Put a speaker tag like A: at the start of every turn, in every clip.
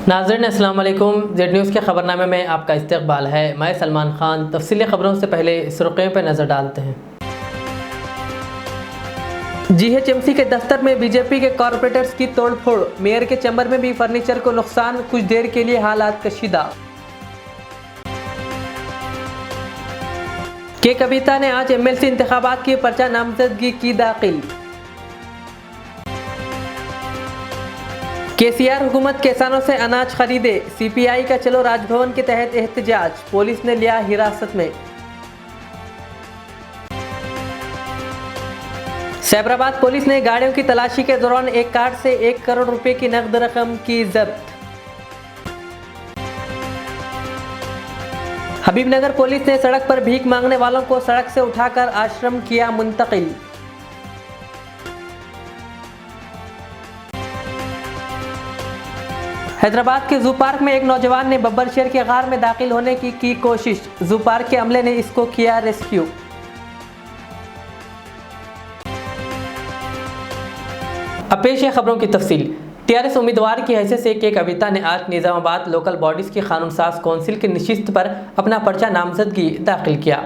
A: नाज़रीन अस्सलाम वालेकुम। जेड न्यूज़ के ख़बरनामे में आपका इस्तकबाल है। मैं सलमान ख़ान। तफसीली ख़बरों से पहले सुर्ख़ियों पर नज़र डालते हैं। GHMC के दफ्तर में बीजेपी के कॉरपोरेटर्स की तोड़फोड़, मेयर के चैम्बर में भी फर्नीचर को नुकसान, कुछ देर के लिए हालात कशीदा। के कविता ने आज MLC इंतखाबात की पर्चा नामजदगी की दाखिल। KCR हुकूमत किसानों से अनाज खरीदे, CPI का चलो राजभवन के तहत एहतजाज, पुलिस ने लिया हिरासत में। सैबराबाद पुलिस ने गाड़ियों की तलाशी के दौरान एक कार से 1 करोड़ रुपए की नकद रकम की जब्त। हबीबनगर पुलिस ने सड़क पर भीख मांगने वालों को सड़क से उठाकर आश्रम किया मुंतकिल। हैदराबाद के जू पार्क में एक नौजवान ने बब्बर शेर के गार में दाखिल होने की कोशिश, जू पार्क के अमले ने इसको किया रेस्क्यू। अब पेश है खबरों की तफसील। TRS उम्मीदवार की हैसियत से के कविता ने आज निज़ामाबाद लोकल बॉडीज़ की कानून साज कौंसिल की नशिस्त पर अपना पर्चा नामजदगी दाखिल किया।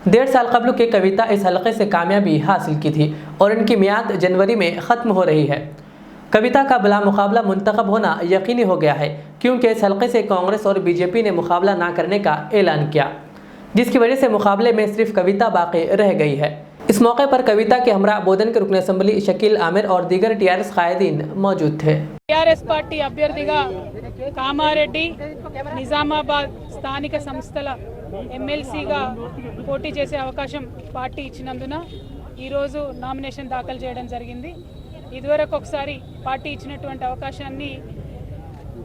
A: 1.5 साल कबल के कविता इस हलक़े से कामयाबी हासिल की थी और इनकी मियाद जनवरी में ख़त्म हो रही है। कविता का बिला मुकाबला मुंतखब होना यकीनी हो गया है, क्योंकि इस हलक़े से कांग्रेस और BJP ने मुकाबला ना करने का ऐलान किया, जिसकी वजह से मुकाबले में सिर्फ कविता बाकी रह गई है। इस मौके पर कविता के हमरा बोधन के रुकन असम्बली शकील आमिर और दीगर TRS कायदीन मौजूद थे।
B: TRS పార్టీ అభ్యర్థిగా కామారెడ్డి నిజామాబాద్ స్థానిక సంస్థల MLCగా పోటీ చేసే అవకాశం పార్టీ ఇచ్చినందున ఈరోజు నామినేషన్ దాఖలు చేయడం జరిగింది। ఇదివరకు ఒకసారి పార్టీ ఇచ్చినటువంటి అవకాశాన్ని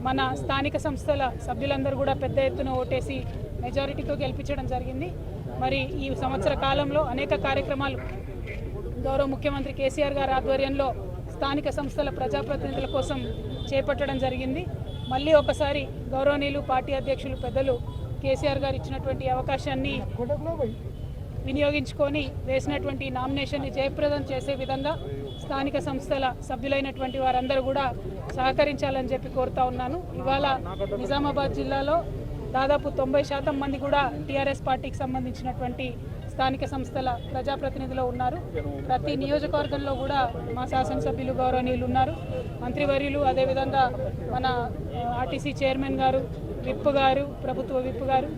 B: మన స్థానిక సంస్థల సభ్యులందరూ కూడా పెద్ద ఎత్తున ఓటేసి మెజారిటీతో గెలిపించడం జరిగింది। మరి ఈ సంవత్సర కాలంలో అనేక కార్యక్రమాలు గౌరవ ముఖ్యమంత్రి KCR గారి ఆధ్వర్యంలో స్థానిక సంస్థల ప్రజాప్రతినిధుల కోసం చేపట్టడం జరిగింది। మళ్ళీ ఒకసారి గౌరవనీయులు పార్టీ అధ్యక్షులు పెద్దలు KCR గారు ఇచ్చినటువంటి అవకాశాన్ని వినియోగించుకొని వేసినటువంటి నామినేషన్ని జయప్రదం చేసే విధంగా స్థానిక సంస్థల సభ్యులైనటువంటి వారందరూ కూడా సహకరించాలని చెప్పి కోరుతా ఉన్నాను। ఇవాళ నిజామాబాద్ జిల్లాలో దాదాపు 90% మంది కూడా TRS పార్టీకి సంబంధించినటువంటి స్థానిక సంస్థల ప్రజాప్రతినిధులు ఉన్నారు। ప్రతి నియోజకవర్గంలో కూడా మా శాసనసభ్యులు గౌరవనీయులు ఉన్నారు, మంత్రివర్యులు, అదేవిధంగా మన RTC చైర్మన్ గారు, విప్ గారు, ప్రభుత్వ విప్ గారు,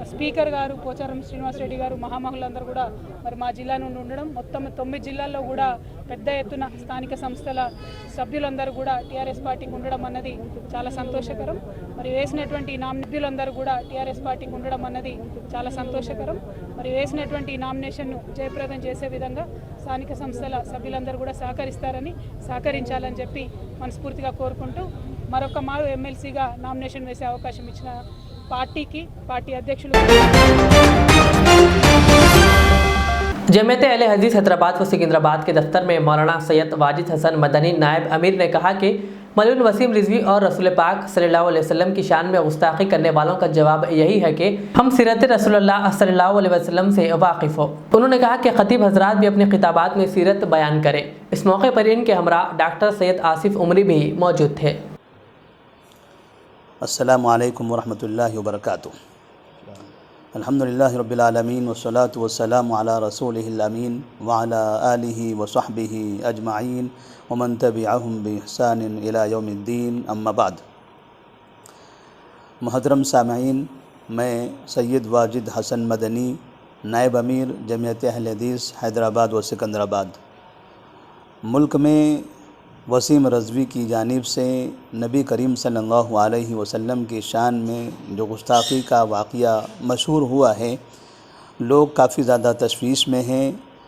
B: స్పీకర్ గారు, పోచారం శ్రీనివాసరెడ్డి గారు, మహామహులందరూ కూడా మరి మా జిల్లా నుండి ఉండడం, మొత్తం 9 జిల్లాల్లో కూడా పెద్ద ఎత్తున స్థానిక సంస్థల సభ్యులందరూ కూడా TRS పార్టీకి ఉండడం అన్నది చాలా సంతోషకరం। మరి వేసినటువంటి సభ్యులందరూ కూడా TRS పార్టీకి ఉండడం అన్నది చాలా సంతోషకరం। మరి వేసినటువంటి నామినేషన్ను జయప్రదం చేసే విధంగా స్థానిక సంస్థల సభ్యులందరూ కూడా సహకరించాలని చెప్పి మనస్ఫూర్తిగా కోరుకుంటూ మరొక మారు MLCగా నామినేషన్ వేసే అవకాశం ఇచ్చిన పార్టీకి పార్టీ అధ్యక్షులు
A: जमात अहले हदीस हैदराबाद व सिकंदराबाद के दफ्तर में मौलाना सैयद वाजिद हसन मदनी नायब अमीर ने कहा कि मौलवी वसीम रिजवी और रसूल पाक सल्लल्लाहु अलैहि वसल्लम की शान में गुस्ताखी करने वालों का जवाब यही है कि हम सीरत रसूलुल्लाह सल्लल्लाहु अलैहि वसल्लम से वाकिफ़ हो। उन्होंने कहा कि खतीब हजरात भी अपने खिताबात में सीरत बयान करें। इस मौके पर इनके हमरा डॉक्टर सैयद आसिफ उमरी भी मौजूद थे।
C: अस्सलामु अलैकुम वरहमतुल्लाहि वबरकातुहू। अल्हम्दुलिल्लाहि रब्बिल आलमीन वस्सलातु वस्सलामु अला रसूलिहिल अमीन व अला आलिहि व सहबिहि अजमाइन व मन तबिअहुम बि इहसानिन इला यौमिद्दीन, अम्मा बाद। मुहतरम सामईन, मैं सैयद वाजिद हसन मदनी नायब अमीर जमात अहले हदीस हैदराबाद व सिकंदराबाद मुल्क में वसीम रज़वी की जानिब से नबी करीम सल्लल्लाहु अलैहि वसल्लम की शान में जो गुस्ताखी का वाक़या मशहूर हुआ है, लोग काफ़ी ज़्यादा तशवीश में हैं।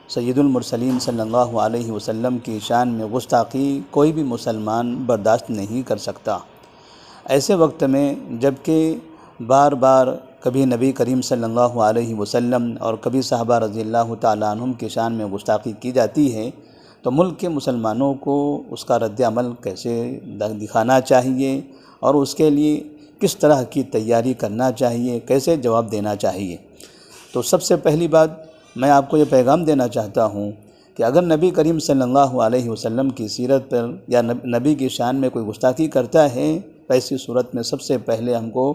C: सय्यदुल मुरसलीन सल्लल्लाहु अलैहि वसल्लम की शान में गुस्ताखी कोई भी मुसलमान बर्दाश्त नहीं कर सकता। ऐसे वक्त में जबकि बार बार कभी नबी करीम सल्लल्लाहु अलैहि वसल्लम और कभी सहाबा रज़ियल्लाहु ताला अन्हुम की शान में गुस्ताखी की जाती है, तो मुल्क के मुसलमानों को उसका रद्द-ए-अमल कैसे दिखाना चाहिए और उसके लिए किस तरह की तैयारी करना चाहिए, कैसे जवाब देना चाहिए। तो सबसे पहली बात मैं आपको ये पैगाम देना चाहता हूँ कि अगर नबी करीम सल्लल्लाहु अलैहि वसल्लम की सीरत पर या नबी की शान में कोई गुस्ताखी करता है, ऐसी सूरत में सबसे पहले हमको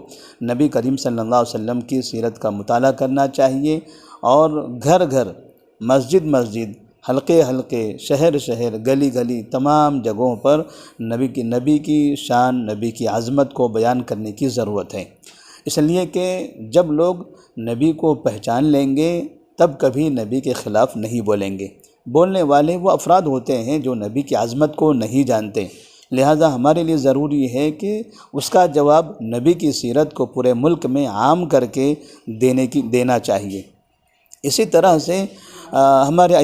C: नबी करीम सल्लल्लाहु अलैहि वसल्लम की सीरत का मुताला करना चाहिए और घर घर, मस्जिद मस्जिद, हल्के हल्के, शहर शहर, गली गली, तमाम जगहों पर नबी की शान, नबी की आज़मत को बयान करने की ज़रूरत है। इसलिए कि जब लोग नबी को पहचान लेंगे तब कभी नबी के ख़िलाफ़ नहीं बोलेंगे। बोलने वाले वो अफराद होते हैं जो नबी की आज़मत को नहीं जानते। लिहाजा हमारे लिए ज़रूरी है कि उसका जवाब नबी की सीरत को पूरे मुल्क में आम करके देना चाहिए। इसी तरह से हमारे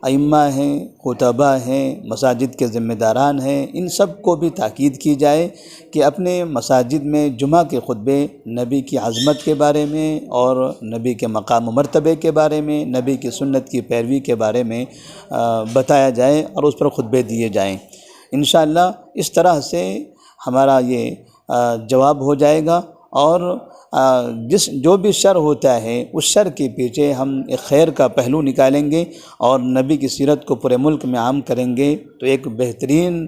C: अइम्मा हैं, खुतबा हैं, मसाजिद के ज़िम्मेदारान हैं, इन सब को भी ताकीद की जाए कि अपने मसाजिद में जुमा के खुतबे नबी की आज़मत के बारे में और नबी के मकाम मर्तबे के बारे में, नबी की सुन्नत की पैरवी के बारे में बताया जाए और उस पर खुतबे दिए जाएं। इंशाअल्लाह इस तरह से हमारा ये जवाब हो जाएगा और जो भी शर होता है उस शर के पीछे हम एक खैर का पहलू निकालेंगे और नबी की सीरत को पूरे मुल्क में आम करेंगे तो एक बेहतरीन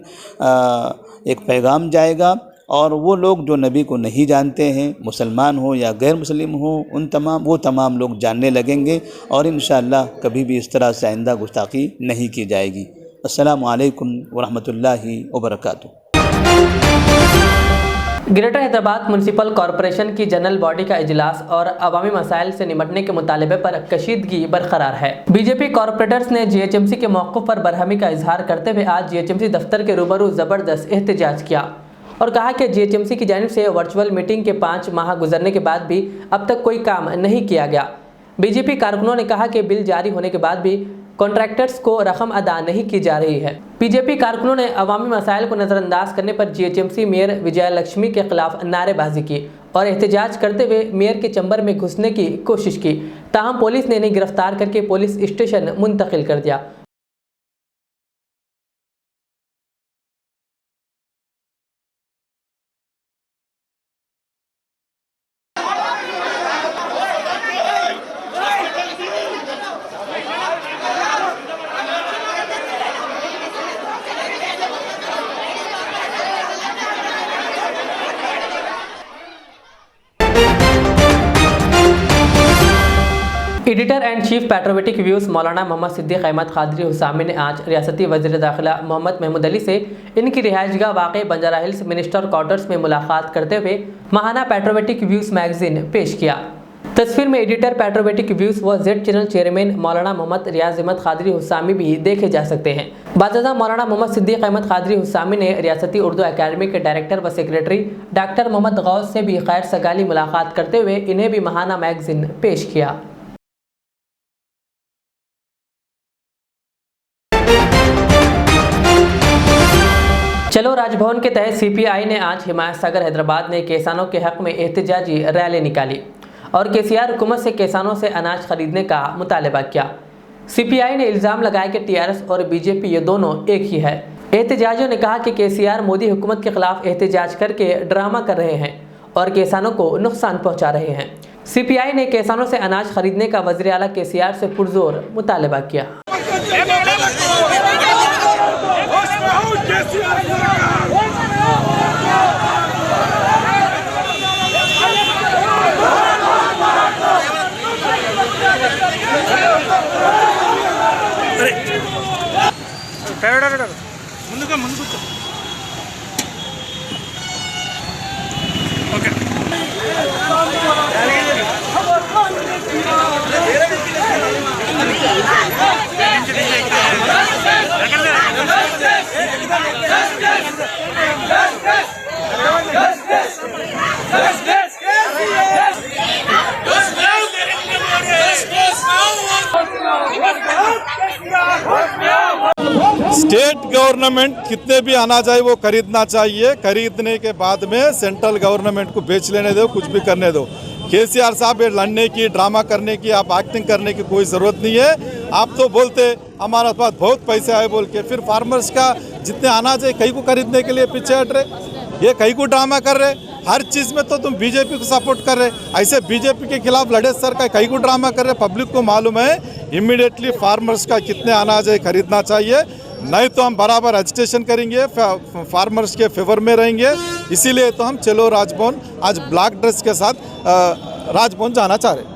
C: एक पैगाम जाएगा और वो लोग जो नबी को नहीं जानते हैं, मुसलमान हो या गैर मुस्लिम हो, वो तमाम लोग जानने लगेंगे और इंशाअल्लाह कभी भी इस तरह से आइंदा गुस्ताखी नहीं की जाएगी। अस्सलामु अलैकुम वरहमतुल्लाहि वबरकातुहू।
A: ग्रेटर हैदराबाद म्यूनसिपल कॉरपोरेशन की जनरल बॉडी का इजलास और अवामी मसाइल से निपटने के मुतालबे पर कशीदगी बरकरार है। बीजेपी कॉरपोरेटर्स ने जीएचएमसी के मौक़िफ़ पर बरहमी का इजहार करते हुए आज जीएचएमसी दफ्तर के रूबरू ज़बरदस्त एहतजाज किया और कहा कि जीएचएमसी की जानिब से वर्चुअल मीटिंग के 5 माह गुजरने के बाद भी अब तक कोई काम नहीं किया गया। बीजेपी कारकुनों ने कहा कि बिल जारी होने के बाद भी कॉन्ट्रैक्टर्स को रकम अदा नहीं की जा रही है। बीजेपी कारकुनों ने अवामी मसाइल को नज़रअंदाज करने पर जीएचएमसी मेयर विजय लक्ष्मी के खिलाफ नारेबाजी की और एहतजाज करते हुए मेयर के चैम्बर में घुसने की कोशिश की। ताहम पुलिस ने इन्हें गिरफ्तार करके पुलिस स्टेशन मुंतकिल कर दिया। एडिटर एंड चीफ पेट्रोमेटिक व्यूज़ मौलाना मोहम्मद सिद्दीक अहमद कादरी हुसामी ने आज रियासती वज़ीर दाखिला मोहम्मद महमूद अली से इनकी रिहाइशगाह वाक़ बंजारा हिल्स मिनिस्टर क्वार्टर्स में मुलाकात करते हुए माहाना पेट्रोमेटिक व्यूज़ मैगजीन पेश किया। तस्वीर में एडिटर पेट्रोमेटिक व्यूज़ व जेड चैनल चेयरमैन मौलाना मोहम्मद रियाज अहमद कादरी हुसामी भी देखे जा सकते हैं। बाज़ादा मौलाना मोहम्मद सिद्दीक अहमद कादरी हुसामी ने रियासती उर्दू अकादमी के डायरेक्टर व सेक्रेटरी डॉक्टर मोहम्मद गौस से भी खैर सगाली मुलाकात करते हुए इन्हें भी माहाना मैगजीन पेश किया। चलो राजभवन के तहत सीपीआई ने आज हिमायत सागर हैदराबाद में किसानों के हक में एहतजाजी रैली निकाली और केसीआर हुकूमत से किसानों से अनाज खरीदने का मुतालबा किया। सीपीआई ने इल्ज़ाम लगाया कि टीआरएस और बीजेपी ये दोनों एक ही है। एहतजाजियों ने कहा कि केसीआर मोदी हुकूमत के खिलाफ एहतजाज करके ड्रामा कर रहे हैं और किसानों को नुकसान पहुँचा रहे हैं। सीपीआई ने किसानों से अनाज खरीदने का वज़ीर आला केसीआर से पुरजोर मुतालबा किया।
D: स्टेट गवर्नमेंट कितने भी अनाज है वो खरीदना चाहिए। खरीदने के बाद में सेंट्रल गवर्नमेंट को बेच लेने दो, कुछ भी करने दो। केसीआर साहब ये लड़ने की, ड्रामा करने की, आप एक्टिंग करने की कोई ज़रूरत नहीं है। आप तो बोलते हमारे पास बहुत पैसा है बोल के, फिर फार्मर्स का जितने अनाज है कहीं को खरीदने के लिए पीछे हट रहे, ये कहीं को ड्रामा कर रहे। हर चीज़ में तो तुम बीजेपी को सपोर्ट कर रहे, ऐसे बीजेपी के खिलाफ लड़े सर का कहीं को ड्रामा कर रहे। पब्लिक को मालूम है इमीडिएटली फार्मर्स का कितने अनाज है खरीदना चाहिए, नहीं तो हम बराबर एजिटेशन करेंगे, फार्मर्स के फेवर में रहेंगे। इसीलिए तो हम चलो राजभवन आज ब्लैक ड्रेस के साथ राजभवन जाना चाह रहे हैं।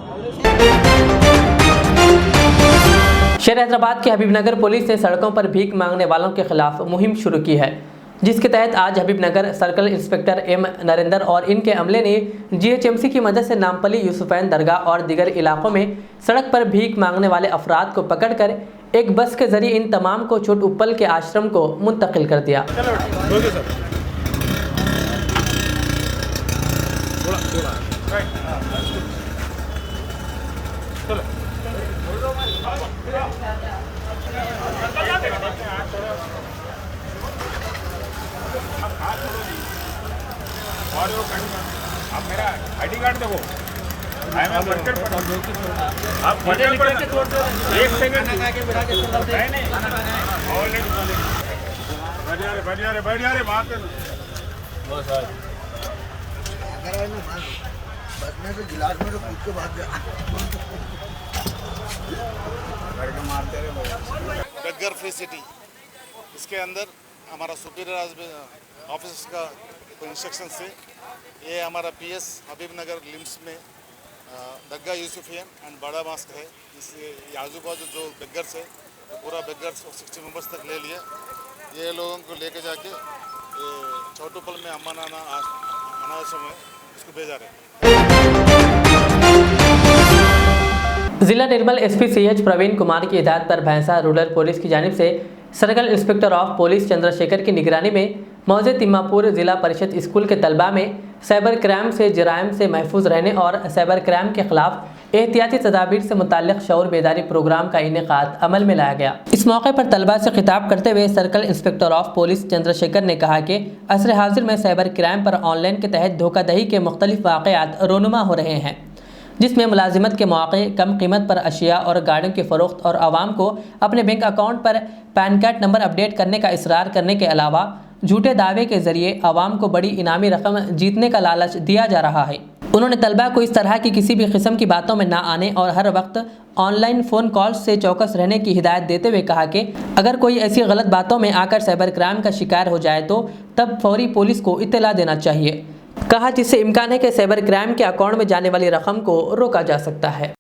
A: शहर हैदराबाद के हबीबनगर पुलिस ने सड़कों पर भीख मांगने वालों के खिलाफ मुहिम शुरू की है, जिसके तहत आज Habibnagar circle inspector M Narendra और इनके अमले ने जीएचएमसी की मदद से नामपली, यूसुफैन दरगाह और दीगर इलाकों में सड़क पर भीख मांगने वाले अफराद को पकड़कर एक बस के जरिए इन तमाम को छोट उप्पल के आश्रम को मुंतकिल कर दिया।
E: आप मेरा आईडी कार्ड देखो, आप एक सेकंड बैठ जा रहे बात गिलास में तो खुद को बात
F: बेगर फ्री सिटी, इसके अंदर हमारा सुपीरियर ऑफिस का इंस्ट्रक्शन से ये हमारा पीएस हबीबनगर लिम्स में दरगाह यूसुफियन एंड बड़ा मास्क है। इस आजू बाजू जो बेगर्स है पूरा बेगर्स 60 मेंबर्स तक ले लिया। ये लोगों को लेके जाके ये चौटुपल में अम्मा नाना अनाथाश्रम है, इसको भेजा रहे।
A: जिला निर्मल एसपी सीएच प्रवीण कुमार की हिदायत पर भैंसा रूरल पुलिस की जानिब से circle inspector of police Chandrashekhar की निगरानी में मौजे तिम्मापुर जिला परिषद स्कूल के तलबा में साइबर क्राइम से जराइम से महफूज रहने और साइबर क्राइम के खिलाफ एहतियाती तदाबीर से मुताल्लिक शऊर बेदारी प्रोग्राम का इनेकाद अमल में लाया गया। इस मौके पर तलबा से खिताब करते हुए circle inspector of police Chandrashekhar ने कहा कि असर हाजिर में साइबर क्राइम पर ऑनलाइन के तहत धोखाधड़ी के मुख्तलिफ वाक़यात रोनुमा हो रहे हैं, जिसमें मुलाजिमत के मौके, कम कीमत पर अशिया और गाड़ियों की फ़रोख्त और आवाम को अपने बैंक अकाउंट पर पैन कार्ड नंबर अपडेट करने का इसरार करने के अलावा झूठे दावे के जरिए आवाम को बड़ी इनामी रकम जीतने का लालच दिया जा रहा है। उन्होंने तलबा को इस तरह की किसी भी किस्म की बातों में ना आने और हर वक्त ऑनलाइन फ़ोन कॉल्स से चौकस रहने की हिदायत देते हुए कहा कि अगर कोई ऐसी गलत बातों में आकर साइबर क्राइम का शिकार हो जाए तो तब फौरी पुलिस को इत्तला देना चाहिए। कहा जिससे इम्कान है कि साइबर क्राइम के अकाउंट में जाने वाली रकम को रोका जा सकता है।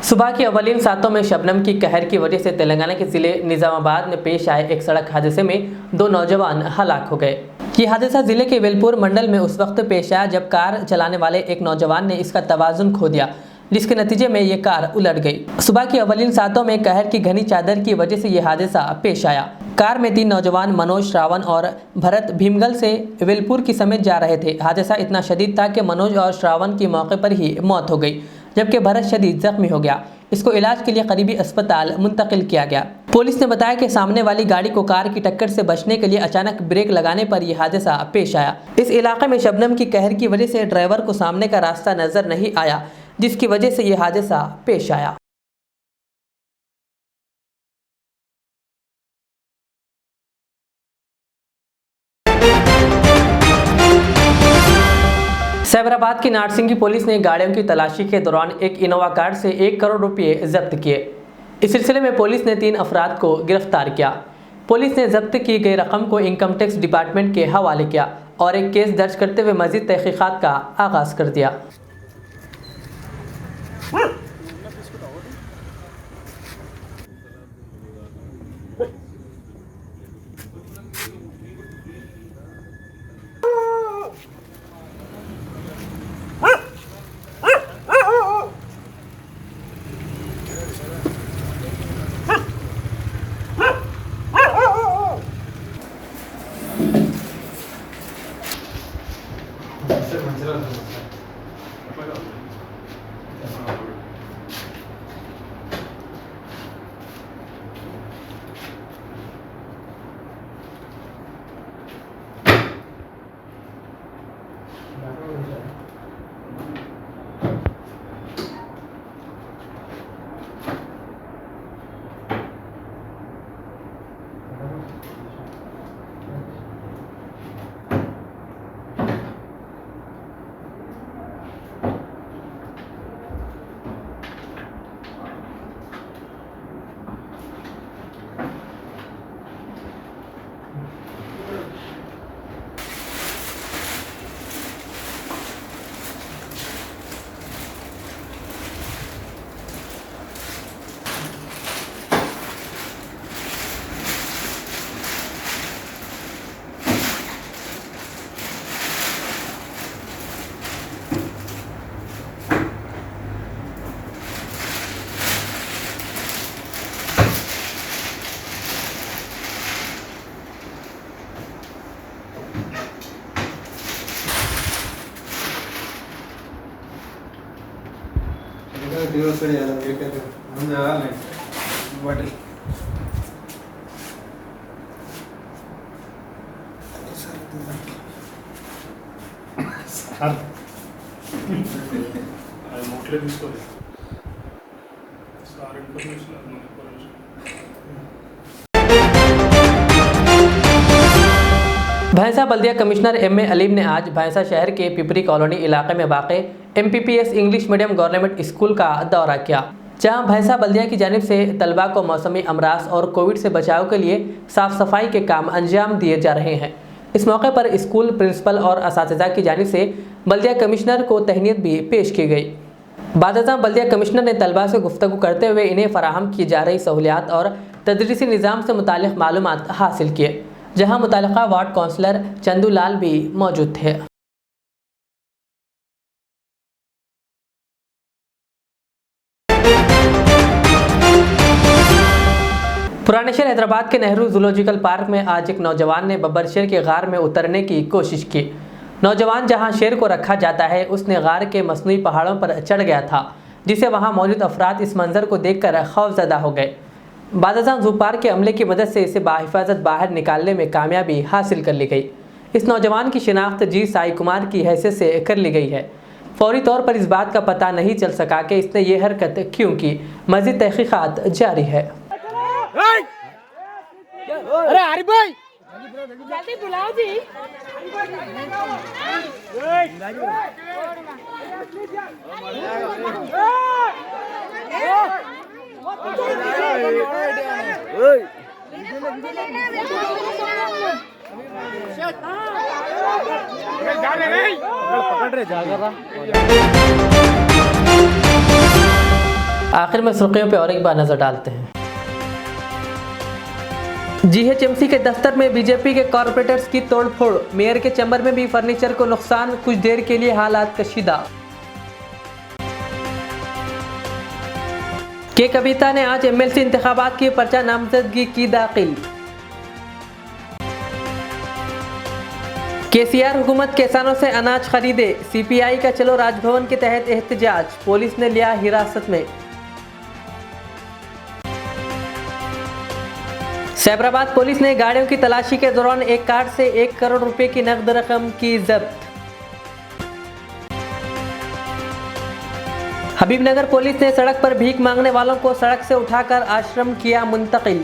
A: सुबह की अवलीन सातों में शबनम की कहर की वजह से तेलंगाना के ज़िले निज़ामाबाद में पेश आए एक सड़क हादसे में 2 नौजवान हलाक हो गए। ये हादसा ज़िले के वेलपुर मंडल में उस वक्त पेश आया जब कार चलाने वाले एक नौजवान ने इसका तवाज़ुन खो दिया, जिसके नतीजे में ये कार उलट गई। सुबह की अवलीन सातों में कहर की घनी चादर की वजह से ये हादसा पेश आया। कार में 3 नौजवान मनोज, श्रावण और भरत भीमगल से वेलपुर की समेत जा रहे थे। हादसा इतना शदीद था कि मनोज और श्रावण की मौके पर ही मौत हो गई, जबकि भरत शदीद जख्मी हो गया। इसको इलाज के लिए करीबी अस्पताल मुंतकिल किया गया। पुलिस ने बताया कि सामने वाली गाड़ी को कार की टक्कर से बचने के लिए अचानक ब्रेक लगाने पर यह हादसा पेश आया। इस इलाके में शबनम की कहर की वजह से ड्राइवर को सामने का रास्ता नजर नहीं आया, जिसकी वजह से यह हादसा पेश आया। साइबराबाद की नारसिंगी पुलिस ने गाड़ियों की तलाशी के दौरान एक इनोवा कार से 1 करोड़ रुपये जब्त किए। इस सिलसिले में पुलिस ने 3 अफराद को गिरफ्तार किया। पुलिस ने जब्त की गई रकम को इनकम टैक्स डिपार्टमेंट के हवाले किया और एक केस दर्ज करते हुए मजीद तहकीकात का आगाज कर दिया। भैंसा बल्दिया कमिश्नर एम.ए. अलीम ने आज भैंसा शहर के पिपरी कॉलोनी इलाके में वाक़ MPPS English medium government school का दौरा किया, जहां भैंसा बल्दिया की जानिब से तलबा को मौसमी अमराज और कोविड से बचाव के लिए साफ़ सफाई के काम अंजाम दिए जा रहे हैं। इस मौके पर स्कूल प्रिंसिपल और असातिज़ा की जानिब से बल्दिया कमिश्नर को तहनीत भी पेश की गई। बाद बल्दिया कमिश्नर ने तलबा से गुफ्तगू करते हुए इन्हें फराहम की जा रही सहूलियात और तदरीसी निज़ाम से मुतालिक मालूमात हासिल किए, जहां मुतालिका वार्ड काउंसलर चंदू लाल भी मौजूद थे। पुराने शहर हैदराबाद के नेहरू जूलॉजिकल पार्क में आज एक नौजवान ने बब्बर शेर के गार में उतरने की कोशिश की। नौजवान जहां शेर को रखा जाता है, उसने गार के मसनूई पहाड़ों पर चढ़ गया था, जिसे वहां मौजूद अफराद इस मंजर को देखकर खौफजदा हो गए। बादशाह जू पार्क के अमले की मदद से इसे बाहिफाजत बाहर निकालने में कामयाबी हासिल कर ली गई। इस नौजवान की शिनाख्त जी साई कुमार की हैसियत से कर ली गई है। फौरी तौर पर इस बात का पता नहीं चल सका कि इसने ये हरकत क्यों की। मज़ीद तहकीकात जारी है।
G: अरे आरिफ भाई जल्दी बुलाओ जी।
A: आखिर में सुर्खियों पे और एक बार नजर डालते हैं। GHMC के दफ्तर में बीजेपी के कॉरपोरेटर्स की तोड़फोड़, मेयर के चैम्बर में भी फर्नीचर को नुकसान, कुछ देर के लिए हालात कशीदा। के कविता ने आज MLC इंतखाबात की पर्चा नामजदगी की दाखिल। KCR हुकूमत किसानों से अनाज खरीदे, CPI का चलो राजभवन के तहत एहतजाज, पुलिस ने लिया हिरासत में। सैबराबाद पुलिस ने गाड़ियों की तलाशी के दौरान एक कार से 1 करोड़ रुपए की नकद रकम की जब्त। हबीबनगर पुलिस ने सड़क पर भीख मांगने वालों को सड़क से उठाकर आश्रम किया मुंतकिल।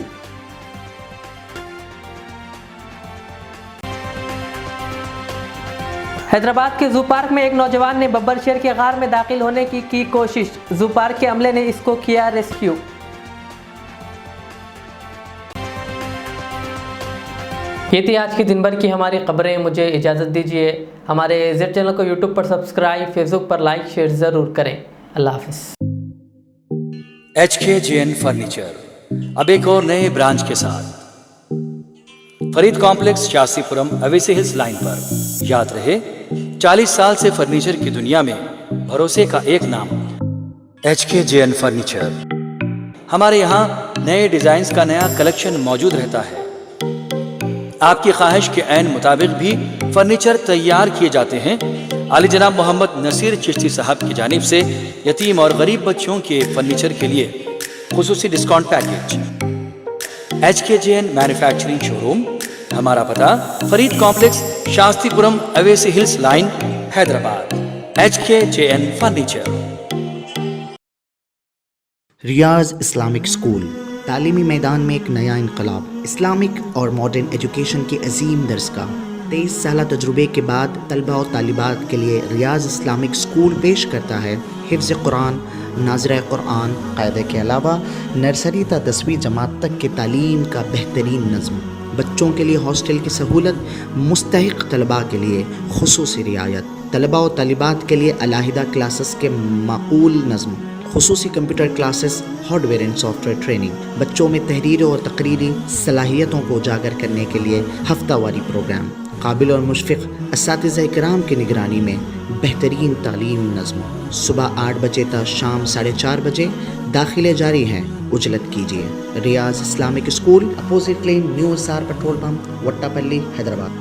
A: हैदराबाद के जू पार्क में एक नौजवान ने बब्बर शेर के गार में दाखिल होने की कोशिश, जू पार्क के अमले ने इसको किया रेस्क्यू। ये थी आज की दिन भर की हमारी खबरें। मुझे इजाज़त दीजिए। हमारे ज़ेड चैनल को यूट्यूब पर सब्सक्राइब, फेसबुक पर लाइक शेयर ज़रूर करें। अल्लाह हाफ़िज़।
H: HKJN फर्नीचर अब एक और नए ब्रांच के साथ Farid complex, Shastripuram, Owaisi hills line पर। याद रहे, 40 साल से फर्नीचर की दुनिया में भरोसे का एक नाम HKJN फर्नीचर। हमारे यहाँ नए डिजाइन का नया कलेक्शन मौजूद रहता है। आपकी ख्वाहिश के ऐन मुताबिक भी फर्नीचर तैयार किए जाते हैं। आली जनाब मोहम्मद नसीर चिश्ती साहब की जानिब से यतीम और गरीब बच्चों के फर्नीचर के लिए खुसूसी discount package. HKJN manufacturing showroom, हमारा पता Farid complex, Shastripuram, Owaisi hills line, Hyderabad. HKJN furniture.
I: Riyaz Islamic school, तालीमी मैदान में एक नया इनकलाब। इस्लामिक और मॉडर्न एजुकेशन की अजीम दरसगाह। 23 साल तजुर्बे के बाद तलबा और तालिबात के लिए रियाज इस्लामिक स्कूल पेश करता है हिफ्ज़ कुरान, नाज़िरा कुरान, क़ायदे के अलावा नर्सरी ता 10वीं जमात तक के तालीम का बेहतरीन नज़्म। बच्चों के लिए हॉस्टल की सहूलत, मुस्तहिक़ तलबा के लिए खुसूसी रियायत। तलबा और तालिबात के लिए अलहदा क्लासेस के माकूल नज़्म, खुसूसी computer classes, hardware and software training. बच्चों में तहरीर और तकरीरी सलाहियतों को उजागर करने के लिए हफ्तावारी प्रोग्राम। काबिल और मुशफ़िक़ असातिज़ा इकराम की निगरानी में बेहतरीन तालीम नज़्म। सुबह 8 बजे तक शाम 4:30 बजे दाखिले जारी हैं, उजलत कीजिए। Riyaz Islamic school, opposite lane, new SR petrol pump, Vattapalli, Hyderabad.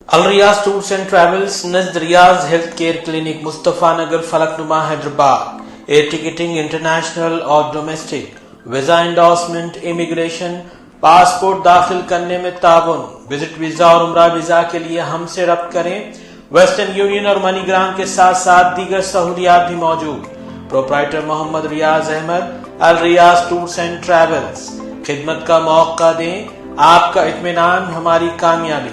J: Al Riyaz tours and travels नज़द Riyaz health care clinic Mustafa Nagar Falaknuma Hyderabad. Air ticketing international और domestic, visa endorsement, immigration, passport दाखिल करने में ताउन, विजिट वीजा और उम्रा वीजा के लिए हमसे रब्त करें। वेस्टर्न यूनियन और मनीग्राम के साथ साथ दीगर सहूलियात भी मौजूद। Proprietor Mohammad Riyaz Ahmed, Al Riyaz tours and travels. खिदमत का मौका दें, आपका इत्मीनान हमारी कामयाबी।